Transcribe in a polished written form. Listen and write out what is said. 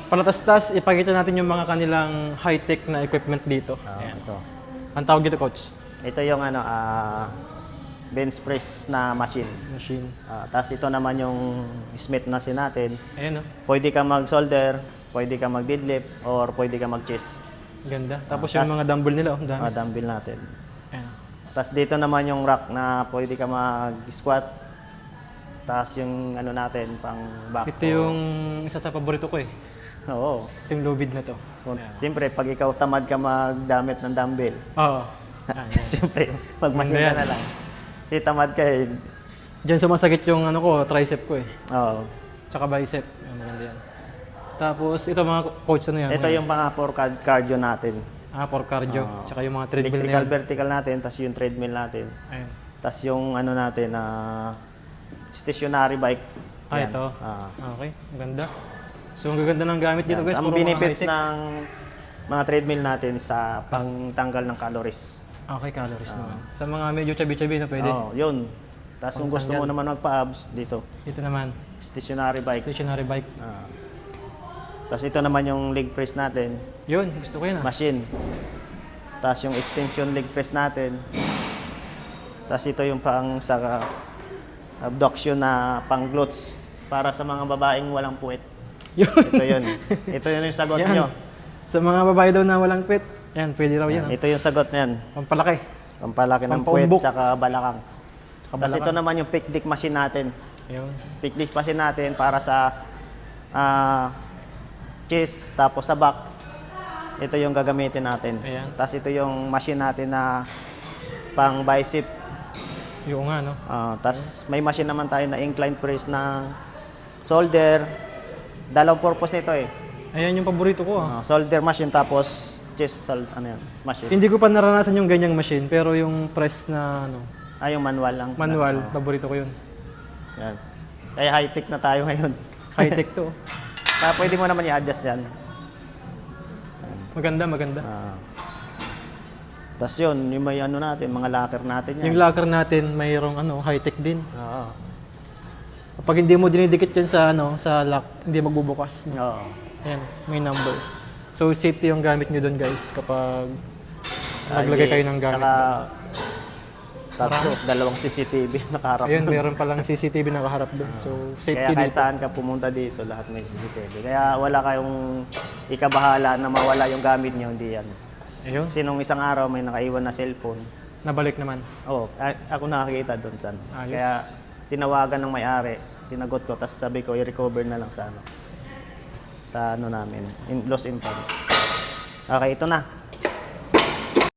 palatastas, ipakita natin yung mga kanilang high-tech na equipment dito. Ayan. Ito. Ang tawag dito, coach? Ito yung bench press na machine. Machine. Tapos ito naman yung Smith machine natin. Ayan, oh. Pwede ka mag-solder, pwede ka mag-deadlift, or pwede ka mag-chest. Ganda. Tapos yung mga dumbbell nila, oh. Ang dami. Dumbbell natin. Ayan. Tapos dito naman yung rack na pwede ka mag-squat. Tapos yung ano natin, pang back. Ito yung isa sa paborito ko eh. Oo. Ito yung low bid na to. Siyempre, pag ikaw tamad ka magdamit ng dumbbell, Oo. siyempre, pag-machine ka na lang. Tamad ka eh. Diyan sumasakit yung ano ko, tricep ko eh. Oo. Tsaka bicep. Ayan, maganda yan. Tapos ito mga coach, ano yan? Ito yung mga for cardio natin. For cardio. Tsaka yung mga treadmill na Electrical, yan. vertical natin, tapos yung treadmill natin. Ayan. Tapos yung ano natin, stationary bike. Yan. Ito. Okay, maganda. So, ang gaganda ng gamit dito guys. Ang puro mga benefits high-tech. ng mga treadmill natin sa pangtanggal ng calories. Okay, calories naman. Sa mga medyo chubby-chubby na pwede. Oo, yun. Tapos kung gusto mo naman magpa-abs, dito. Ito naman, Stationary bike. stationary bike. Tapos ito naman yung leg press natin. Yun, gusto ko yan ah. Machine. Tapos yung extension leg press natin. Tapos ito yung pang sa abduction na pang glutes para sa mga babaeng walang puwet. Yun. Ito yun. Ito yun yung sagot Yan. nyo. Sa mga babae daw na walang pet, yan, pwede raw yan. Ito yung sagot na yan. Pampalaki. Pampalaki ng puwet Pampaumbok. tsaka balakang. Tapos ito balakang. naman yung pick dick machine natin. Yun. Pick dick machine natin para sa chest, tapos sa back. Ito yung gagamitin natin. Ayan. Tapos ito yung machine natin na pang bicep. Yung nga, no? Tapos may machine naman tayo na incline press ng shoulder. Dalawang purpose nito eh. Ayan yung paborito ko ah. Shoulder machine tapos chest machine. Hindi ko pa naranasan yung ganyang machine, pero yung press na ano, Yung manual lang. manual, paborito ko yun. Yan. Kaya high-tech na tayo ngayon. High-tech to. Kaya pwede mo naman i-adjust yan. Maganda, maganda. Tapos yun, yung may ano natin, mga locker natin yan. Yung locker natin, mayroong ano, high-tech din. Oo. Kapag hindi mo dinidikit yun sa ano, sa lock, hindi magbubukas. Oo. Ayan, may number. So safety yung gamit nyo doon guys kapag naglagay kayo ng gamit. Tatlo, dalawang CCTV nakaharap. Ayun, meron palang CCTV nakaharap doon. So Kaya safety kahit dito. saan ka pumunta dito, lahat may CCTV. Kaya wala kayong ikabahala na mawala yung gamit nyo, hindi yan. Ayun, Kasi nung isang araw may nakaiwan na cellphone. nabalik naman. Oo, ako nakakita doon san. Ayos. Kaya tinawagan ng may-ari, tinagot ko, tapos sabi ko i-recover na lang sa ano namin, lost and found. Okay, ito na.